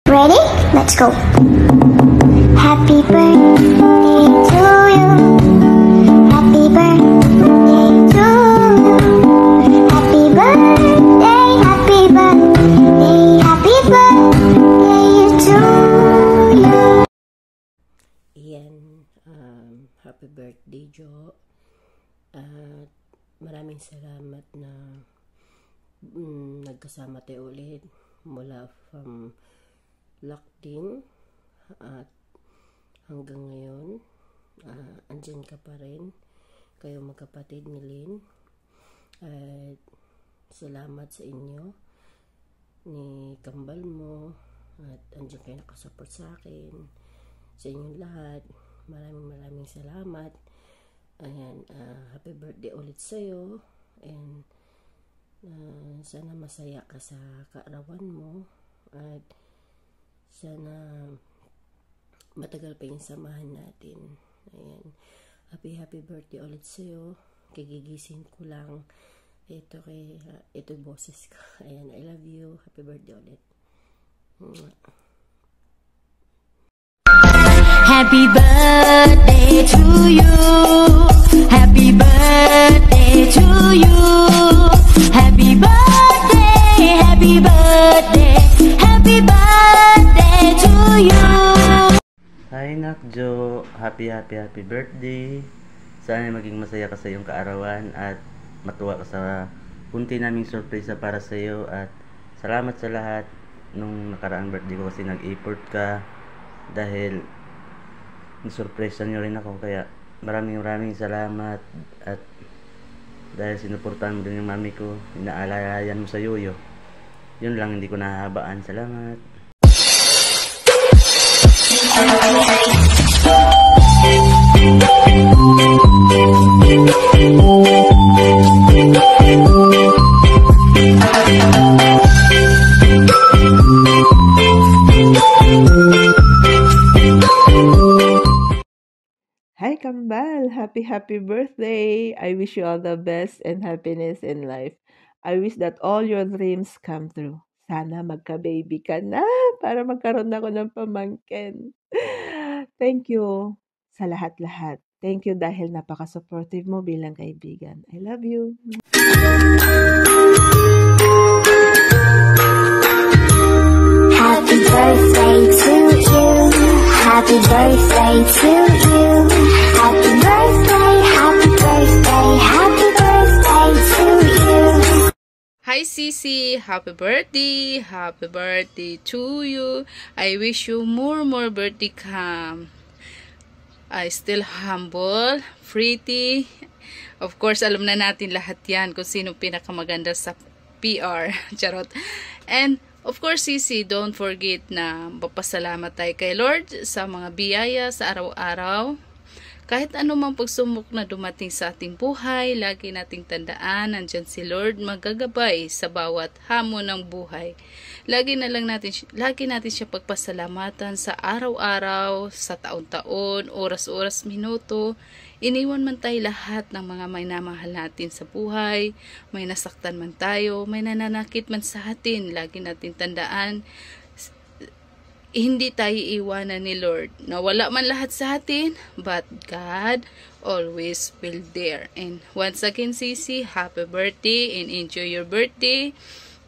Ready? Let's go. Happy birthday to you. Happy birthday to you. Happy birthday, happy birthday, happy birthday to you. Iyan, happy birthday, Jo. At maraming salamat na nagkasama tayo ulit mula from lockdown at hanggang ngayon. Andyan ka pa rin, kayo magkapatid ni Lynn. At salamat sa inyo ni kambal mo, at andyan kayo nakasupport sa akin, sa inyong lahat. Maraming salamat. Ayan, happy birthday ulit sa'yo, and sana masaya ka sa kaarawan mo, at sana matagal pa yung samahan natin. Ayan, happy birthday ulit sa'yo. Kigigising ko lang ito boses ko. Ayan, I love you. Happy birthday ulit. Happy birthday to you. Happy birthday to you. Happy birthday, happy birthday, happy birthday to you. Hi Nak Jo, happy birthday. Sana maging masaya ka sa iyong kaarawan at matuwa ka sa punti naming sorpresa para sa iyo, at salamat sa lahat nung nakaraang birthday ko kasi nag-effort ka dahil nisurpresa nyo rin ako, kaya maraming salamat. At dahil sinuportahan mo din yung mami ko, inaalayan mo sa yoyo, yun lang, hindi ko nahahabaan. Salamat. Hi Kambal! Happy birthday! I wish you all the best and happiness in life. I wish that all your dreams come true. Sana magka-baby ka na para magkaroon ako ng pamangkin. Thank you sa lahat-lahat. Thank you dahil napaka-supportive mo bilang kaibigan. I love you. Happy birthday to you. Happy birthday to you. Happy birthday, happy birthday, happy birthday to you. Hi Sisi, happy birthday to you. I wish you more birthday come. I still humble, pretty. Of course, alam na natin lahat yan kung sino pinakamaganda sa PR. Charot. And of course, Sisi, don't forget na magpasalamat tayo kay Lord sa mga biyaya sa araw-araw. Kahit anumang pagsumok na dumating sa ating buhay, lagi nating tandaan, nandyan si Lord magagabay sa bawat hamon ng buhay. Lagi natin siya pagpasalamatan sa araw-araw, sa taon-taon, oras-oras, minuto. Iniwan man tayo lahat ng mga may namahal natin sa buhay, may nasaktan man tayo, may nananakit man sa atin, lagi natin tandaan, hindi tayo iwanan ni Lord. Nawala man lahat sa atin, but God always will there. And once again, Sisi, happy birthday and enjoy your birthday.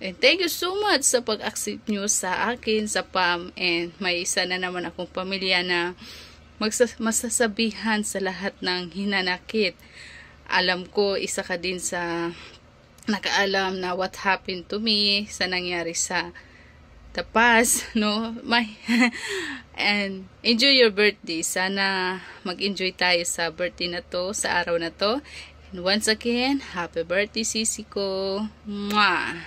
And thank you so much sa pag-accept nyo sa akin, sa PAM. And may isa na naman akong pamilya na masasabihan sa lahat ng hinanakit. Alam ko, isa ka din sa nakaalam na what happened to me, sa nangyari sa the past, no? And enjoy your birthday. Sana mag-enjoy tayo sa birthday na to, sa araw na to. And once again, happy birthday, Sisi ko. Mwah!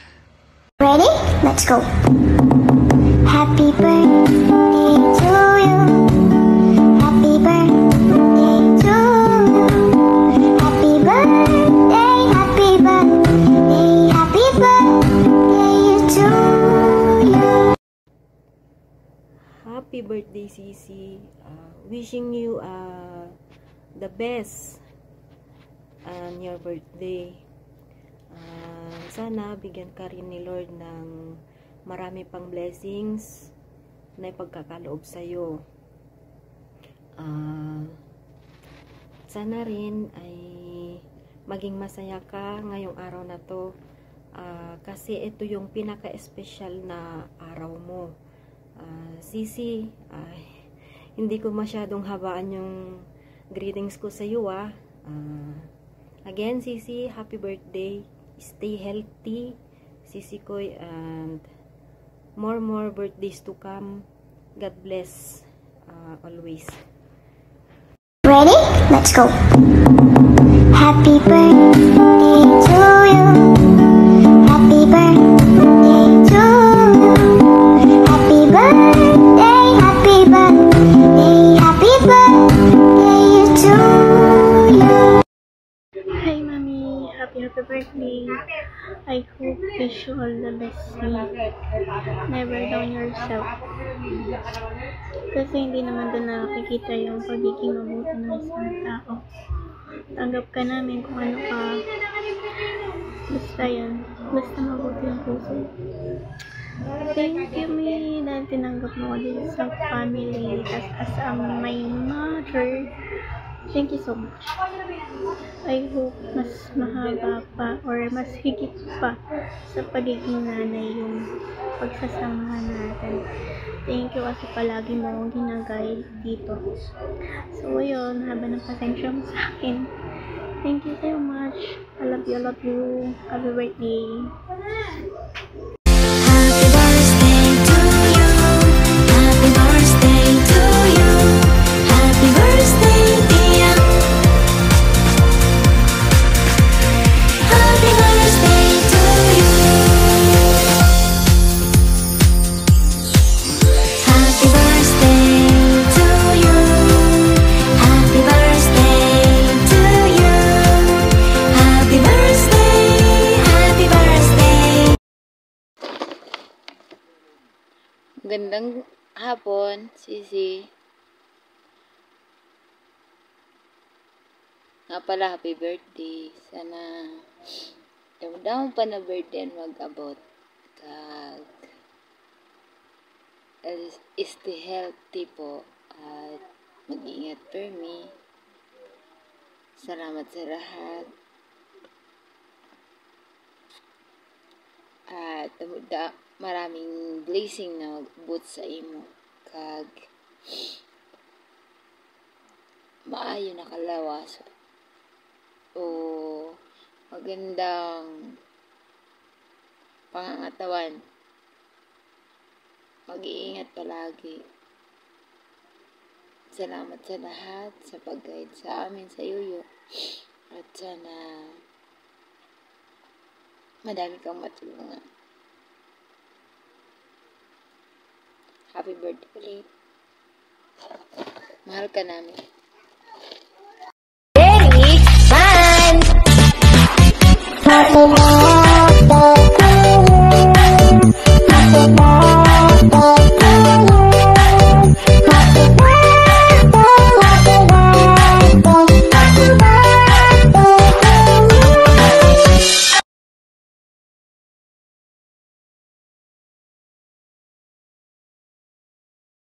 Ready? Let's go. Happy birthday to you. Happy birthday to you. Happy birthday, happy birthday, happy birthday to you. Happy birthday, Sisi. Wishing you the best on your birthday. Sana bigyan ka rin ni Lord ng marami pang blessings na ipagkakaloob sa'yo. Sana rin ay maging masaya ka ngayong araw na to. Kasi ito yung pinaka-espesyal na araw mo. Sisi, hindi ko masyadong habaan yung greetings ko sa iyo. Again, Sisi, happy birthday. Stay healthy, Sisi Koy, and more birthdays to come. God bless always. Ready? Let's go. Happy birthday to you. Happy birthday to you. Happy birthday, happy birthday, happy birthday to you. Hi, Mommy. Happy birthday. I hope wish you all the best. Never down yourself. Kasi hindi naman doon nakikita yung pagiging mabuti ng isang tao. Tanggap ka namin kung ano ka. Basta yan. Basta mabuti ang puso. Thank you, me, dahil tinanggap mo ko din sa family as my mother. Thank you so much. I hope mas mahaba pa or mas higit pa sa pagiging nanay yung pagsasamahan natin. Thank you kasi palagi mo akong ginaguide dito. So, yun. Haba ng pasensya mo sa akin. Thank you so much. I love you, I love you. Happy birthday. Happy birthday to you. Happy birthday to you. Happy birthday, dear. Happy birthday to you. Happy birthday to you. Happy birthday to you. Happy birthday, happy birthday. Gandang hapon, Sisi. Nga pala, happy birthday. Sana daw pa na birthday mag-abot. Kag stay healthy po at mag-ingat per me. Salamat sa lahat. At maraming blessing na mag-abot sa imo. Kag maayo na kalawas. O magandang pangangatawan. Mag-iingat palagi. Salamat sa lahat sa pag-guide sa amin sa Yuyo. At sana madami kang matulungan. Happy birthday ulit. Mahal ka namin.